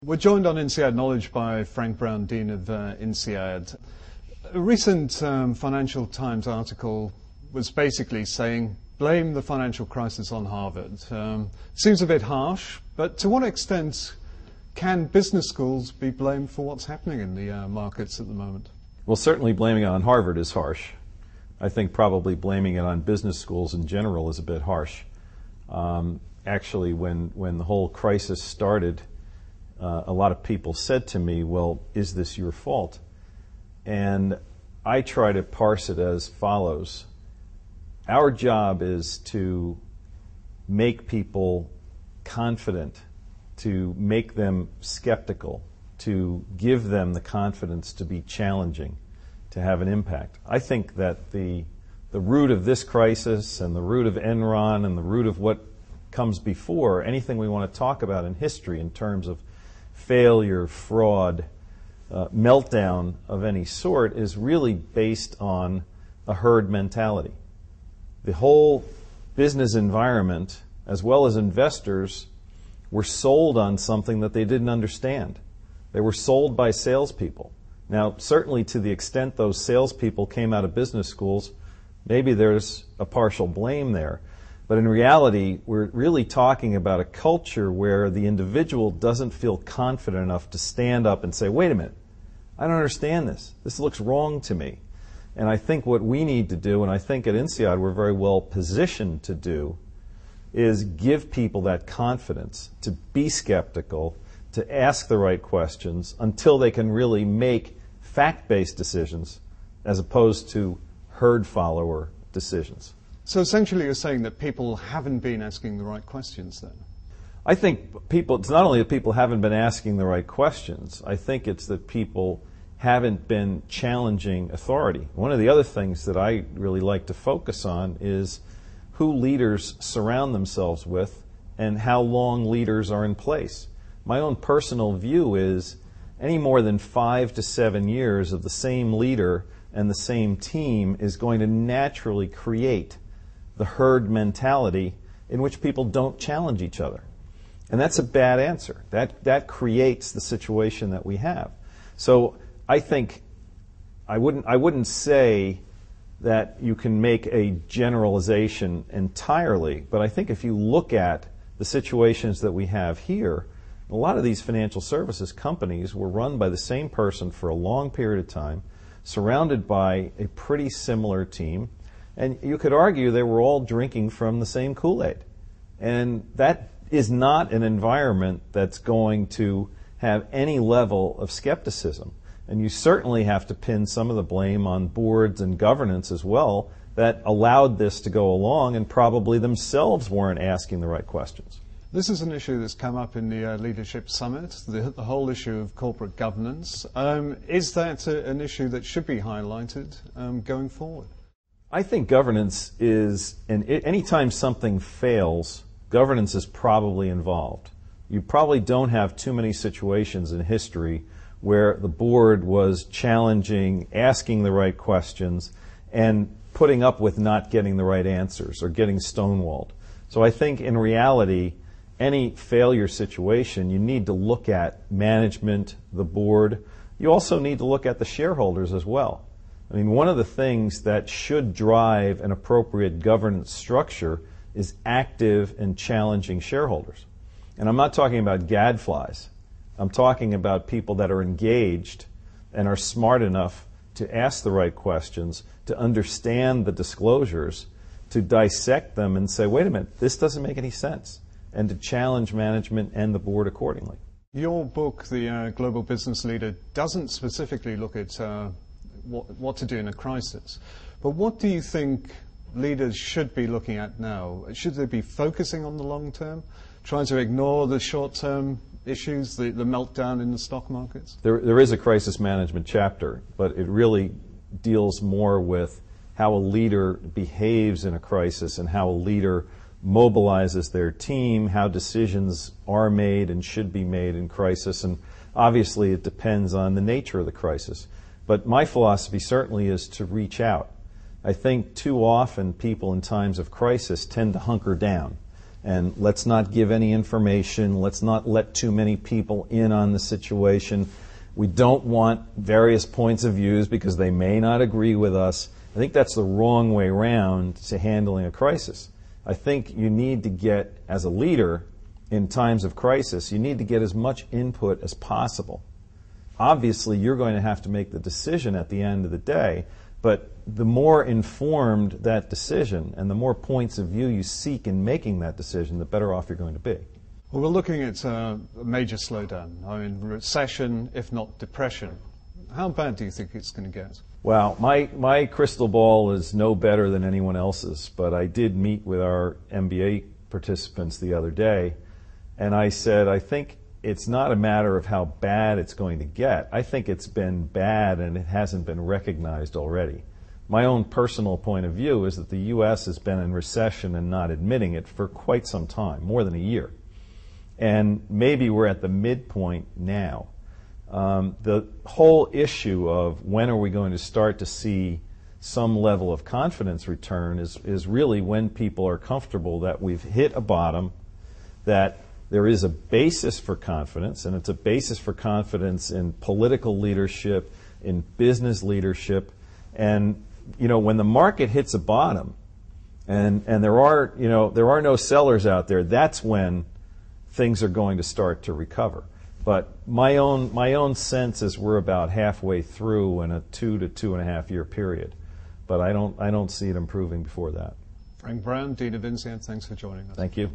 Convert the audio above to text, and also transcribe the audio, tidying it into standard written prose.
We're joined on INSEAD Knowledge by Frank Brown, Dean of INSEAD. A recent Financial Times article was basically saying, blame the financial crisis on Harvard. Seems a bit harsh, but to what extent can business schools be blamed for what's happening in the markets at the moment? Well, certainly blaming it on Harvard is harsh. I think probably blaming it on business schools in general is a bit harsh. Actually, when the whole crisis started, a lot of people said to me, well, is this your fault? And I try to parse it as follows. Our job is to make people confident, to make them skeptical, to give them the confidence to be challenging, to have an impact. I think that the root of this crisis and the root of Enron and the root of what comes before, anything we want to talk about in history in terms of failure, fraud, meltdown of any sort is really based on a herd mentality. The whole business environment, as well as investors, were sold on something that they didn't understand. They were sold by salespeople. Now, certainly to the extent those salespeople came out of business schools, maybe there's a partial blame there. But in reality, we're really talking about a culture where the individual doesn't feel confident enough to stand up and say, wait a minute, I don't understand this. This looks wrong to me. And I think what we need to do, and I think at INSEAD we're very well positioned to do, is give people that confidence to be skeptical, to ask the right questions until they can really make fact-based decisions as opposed to herd follower decisions. So essentially you're saying that people haven't been asking the right questions then? I think it's not only that people haven't been asking the right questions, I think it's that people haven't been challenging authority. One of the other things that I really like to focus on is who leaders surround themselves with and how long leaders are in place. My own personal view is any more than 5 to 7 years of the same leader and the same team is going to naturally create the herd mentality in which people don't challenge each other. And that's a bad answer. That creates the situation that we have. So I think I wouldn't say that you can make a generalization entirely, but I think if you look at the situations that we have here, a lot of these financial services companies were run by the same person for a long period of time, surrounded by a pretty similar team. And you could argue they were all drinking from the same Kool-Aid. And that is not an environment that's going to have any level of skepticism. And you certainly have to pin some of the blame on boards and governance as well that allowed this to go along and probably themselves weren't asking the right questions. This is an issue that's come up in the Leadership Summit, the whole issue of corporate governance. Is that an issue that should be highlighted going forward? I think governance is, and anytime something fails, governance is probably involved. You probably don't have too many situations in history where the board was challenging, asking the right questions, and putting up with not getting the right answers or getting stonewalled. So I think in reality, any failure situation, you need to look at management, the board. You also need to look at the shareholders as well. I mean, one of the things that should drive an appropriate governance structure is active and challenging shareholders. And I'm not talking about gadflies. I'm talking about people that are engaged and are smart enough to ask the right questions, to understand the disclosures, to dissect them and say, wait a minute, this doesn't make any sense, and to challenge management and the board accordingly. Your book, The Global Business Leader, doesn't specifically look at what to do in a crisis. But what do you think leaders should be looking at now? Should they be focusing on the long term, trying to ignore the short term issues, the meltdown in the stock markets? There is a crisis management chapter, but it really deals more with how a leader behaves in a crisis and how a leader mobilizes their team, how decisions are made and should be made in crisis. And obviously it depends on the nature of the crisis. But my philosophy certainly is to reach out. I think too often people in times of crisis tend to hunker down. and let's not give any information. Let's not let too many people in on the situation. We don't want various points of views because they may not agree with us. I think that's the wrong way around to handling a crisis. I think you need to get, as a leader in times of crisis, you need to get as much input as possible. Obviously, you're going to have to make the decision at the end of the day, but the more informed that decision and the more points of view you seek in making that decision, the better off you're going to be. Well, we're looking at a major slowdown. I mean, recession, if not depression. How bad do you think it's going to get? Well, my crystal ball is no better than anyone else's, but I did meet with our MBA participants the other day, and I said, I think it's not a matter of how bad it's going to get. I think it's been bad and it hasn't been recognized already. My own personal point of view is that the U.S. has been in recession and not admitting it for quite some time, more than a year. And maybe we're at the midpoint now. The whole issue of when are we going to start to see some level of confidence return is really when people are comfortable that we've hit a bottom, that there is a basis for confidence, and it's a basis for confidence in political leadership, in business leadership. And, when the market hits a bottom and there are no sellers out there, that's when things are going to start to recover. But my own sense is we're about halfway through in a 2 to 2.5 year period. But I don't see it improving before that. Frank Brown, Dean of INSEAD, thanks for joining us. Thank you.